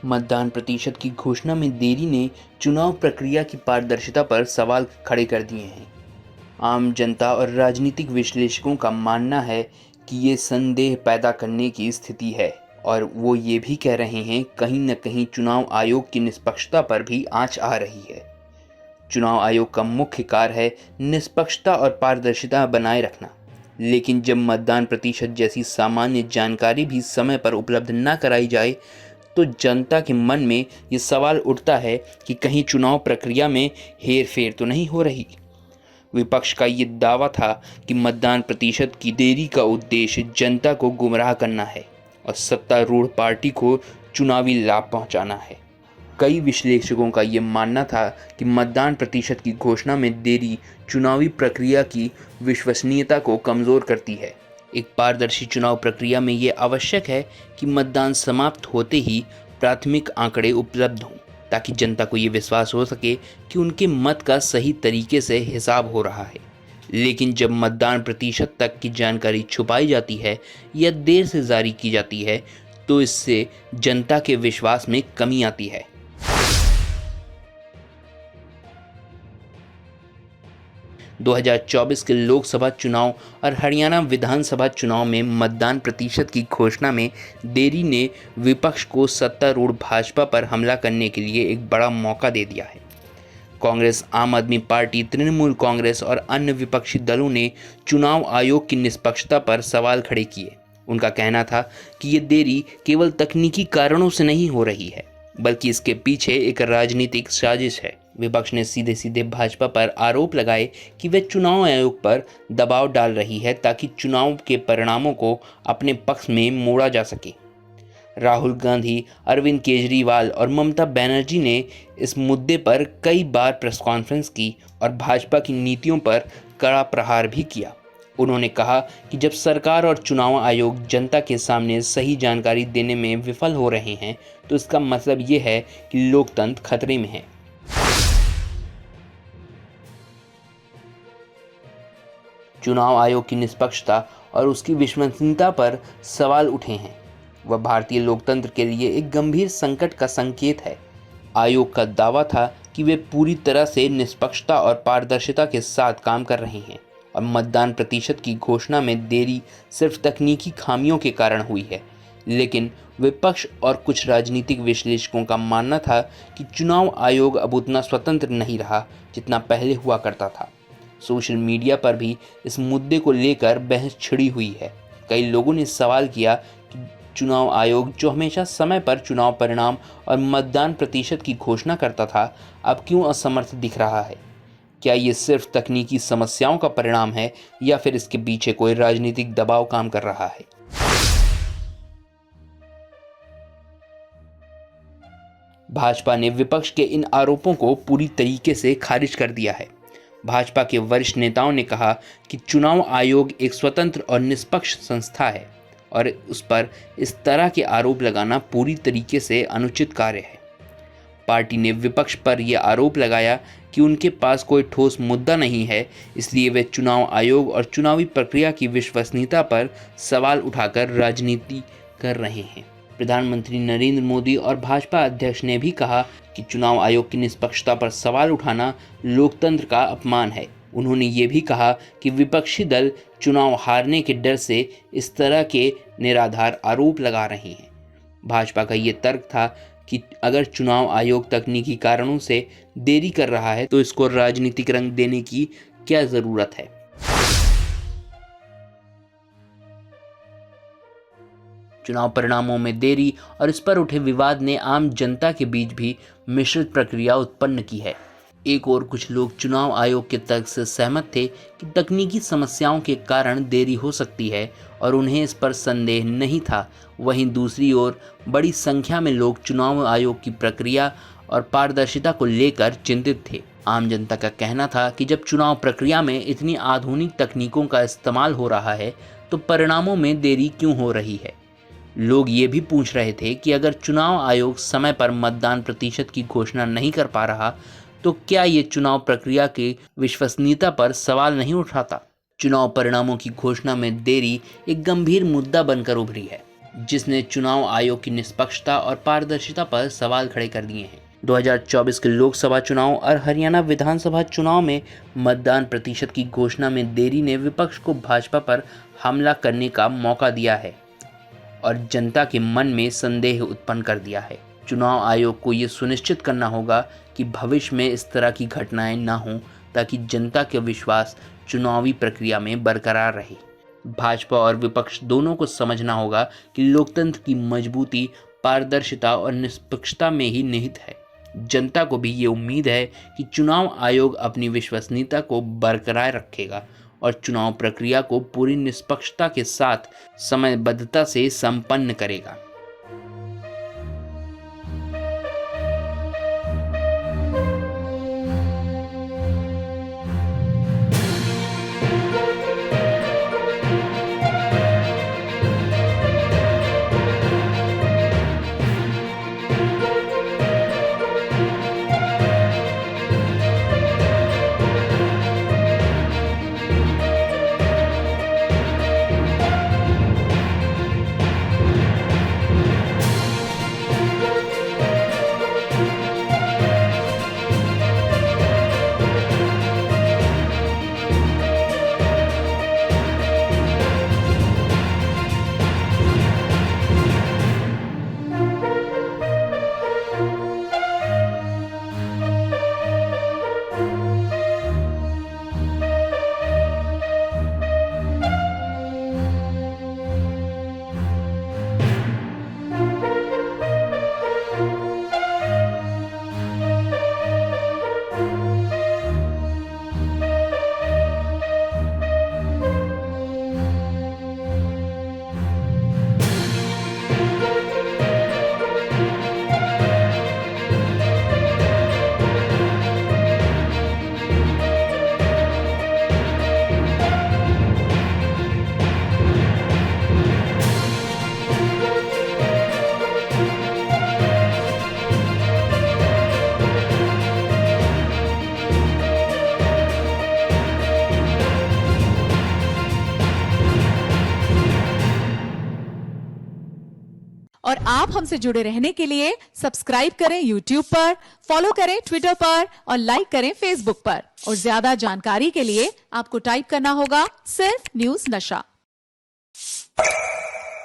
मतदान प्रतिशत की घोषणा में देरी ने चुनाव प्रक्रिया की पारदर्शिता पर सवाल खड़े कर दिए हैं। आम जनता और राजनीतिक विश्लेषकों का मानना है कि ये संदेह पैदा करने की स्थिति है और वो ये भी कह रहे हैं कहीं न कहीं चुनाव आयोग की निष्पक्षता पर भी आंच आ रही है। चुनाव आयोग का मुख्य कार्य है निष्पक्षता और पारदर्शिता बनाए रखना, लेकिन जब मतदान प्रतिशत जैसी सामान्य जानकारी भी समय पर उपलब्ध न कराई जाए तो जनता के मन में ये सवाल उठता है कि कहीं चुनाव प्रक्रिया में हेरफेर तो नहीं हो रही। विपक्ष का ये दावा था कि मतदान प्रतिशत की देरी का उद्देश्य जनता को गुमराह करना है और सत्तारूढ़ पार्टी को चुनावी लाभ पहुंचाना है। कई विश्लेषकों का ये मानना था कि मतदान प्रतिशत की घोषणा में देरी चुनावी प्रक्रिया की विश्वसनीयता को कमज़ोर करती है। एक पारदर्शी चुनाव प्रक्रिया में ये आवश्यक है कि मतदान समाप्त होते ही प्राथमिक आंकड़े उपलब्ध हों, ताकि जनता को ये विश्वास हो सके कि उनके मत का सही तरीके से हिसाब हो रहा है। लेकिन जब मतदान प्रतिशत तक की जानकारी छुपाई जाती है या देर से जारी की जाती है तो इससे जनता के विश्वास में कमी आती है। दो 2024 के लोकसभा चुनाव और हरियाणा विधानसभा चुनाव में मतदान प्रतिशत की घोषणा में देरी ने विपक्ष को सत्तारूढ़ भाजपा पर हमला करने के लिए एक बड़ा मौका दे दिया है। कांग्रेस, आम आदमी पार्टी, तृणमूल कांग्रेस और अन्य विपक्षी दलों ने चुनाव आयोग की निष्पक्षता पर सवाल खड़े किए। उनका कहना था कि ये देरी केवल तकनीकी कारणों से नहीं हो रही है, बल्कि इसके पीछे एक राजनीतिक साजिश है। विपक्ष ने सीधे सीधे भाजपा पर आरोप लगाए कि वे चुनाव आयोग पर दबाव डाल रही है ताकि चुनाव के परिणामों को अपने पक्ष में मोड़ा जा सके। राहुल गांधी, अरविंद केजरीवाल और ममता बनर्जी ने इस मुद्दे पर कई बार प्रेस कॉन्फ्रेंस की और भाजपा की नीतियों पर कड़ा प्रहार भी किया। उन्होंने कहा कि जब सरकार और चुनाव आयोग जनता के सामने सही जानकारी देने में विफल हो रहे हैं तो इसका मतलब ये है कि लोकतंत्र खतरे में है। चुनाव आयोग की निष्पक्षता और उसकी विश्वसनीयता पर सवाल उठे हैं। वह भारतीय लोकतंत्र के लिए एक गंभीर संकट का संकेत है। आयोग का दावा था कि वे पूरी तरह से निष्पक्षता और पारदर्शिता के साथ काम कर रहे हैं और मतदान प्रतिशत की घोषणा में देरी सिर्फ तकनीकी खामियों के कारण हुई है। लेकिन विपक्ष और कुछ राजनीतिक विश्लेषकों का मानना था कि चुनाव आयोग अब उतना स्वतंत्र नहीं रहा जितना पहले हुआ करता था। सोशल मीडिया पर भी इस मुद्दे को लेकर बहस छिड़ी हुई है। कई लोगों ने सवाल किया कि चुनाव आयोग, जो हमेशा समय पर चुनाव परिणाम और मतदान प्रतिशत की घोषणा करता था, अब क्यों असमर्थ दिख रहा है? क्या ये सिर्फ तकनीकी समस्याओं का परिणाम है या फिर इसके पीछे कोई राजनीतिक दबाव काम कर रहा है? भाजपा ने विपक्ष के इन आरोपों को पूरी तरीके से खारिज कर दिया है। भाजपा के वरिष्ठ नेताओं ने कहा कि चुनाव आयोग एक स्वतंत्र और निष्पक्ष संस्था है और उस पर इस तरह के आरोप लगाना पूरी तरीके से अनुचित कार्य है। पार्टी ने विपक्ष पर यह आरोप लगाया कि उनके पास कोई ठोस मुद्दा नहीं है, इसलिए वे चुनाव आयोग और चुनावी प्रक्रिया की विश्वसनीयता पर सवाल उठाकर राजनीति कर रहे हैं। प्रधानमंत्री नरेंद्र मोदी और भाजपा अध्यक्ष ने भी कहा कि चुनाव आयोग की निष्पक्षता पर सवाल उठाना लोकतंत्र का अपमान है। उन्होंने ये भी कहा कि विपक्षी दल चुनाव हारने के डर से इस तरह के निराधार आरोप लगा रहे हैं। भाजपा का ये तर्क था कि अगर चुनाव आयोग तकनीकी कारणों से देरी कर रहा है तो इसको राजनीतिक रंग देने की क्या ज़रूरत है। चुनाव परिणामों में देरी और इस पर उठे विवाद ने आम जनता के बीच भी मिश्रित प्रतिक्रिया उत्पन्न की है। एक और कुछ लोग चुनाव आयोग के तर्क से सहमत थे कि तकनीकी समस्याओं के कारण देरी हो सकती है और उन्हें इस पर संदेह नहीं था। वहीं दूसरी ओर बड़ी संख्या में लोग चुनाव आयोग की प्रक्रिया और पारदर्शिता को लेकर चिंतित थे। आम जनता का कहना था कि जब चुनाव प्रक्रिया में इतनी आधुनिक तकनीकों का इस्तेमाल हो रहा है तो परिणामों में देरी क्यों हो रही है। लोग ये भी पूछ रहे थे कि अगर चुनाव आयोग समय पर मतदान प्रतिशत की घोषणा नहीं कर पा रहा तो क्या ये चुनाव प्रक्रिया की विश्वसनीयता पर सवाल नहीं उठाता। चुनाव परिणामों की घोषणा में देरी एक गंभीर मुद्दा बनकर उभरी है। जिसने चुनाव आयोग की निष्पक्षता और पारदर्शिता पर सवाल खड़े कर दिए हैं। 2024 के लोकसभा चुनाव और हरियाणा विधानसभा चुनाव में मतदान प्रतिशत की घोषणा में देरी ने विपक्ष को भाजपा पर हमला करने का मौका दिया है और जनता के मन में संदेह उत्पन्न कर दिया है। चुनाव आयोग को ये सुनिश्चित करना होगा कि भविष्य में इस तरह की घटनाएं न हों, ताकि जनता का विश्वास चुनावी प्रक्रिया में बरकरार रहे। भाजपा और विपक्ष दोनों को समझना होगा कि लोकतंत्र की मजबूती पारदर्शिता और निष्पक्षता में ही निहित है। जनता को भी ये उम्मीद है कि चुनाव आयोग अपनी विश्वसनीयता को बरकरार रखेगा और चुनाव प्रक्रिया को पूरी निष्पक्षता के साथ समयबद्धता से संपन्न करेगा। और आप हमसे जुड़े रहने के लिए सब्सक्राइब करें YouTube पर, फॉलो करें Twitter पर और लाइक करें Facebook पर। और ज्यादा जानकारी के लिए आपको टाइप करना होगा सिर्फ न्यूज़ नशा।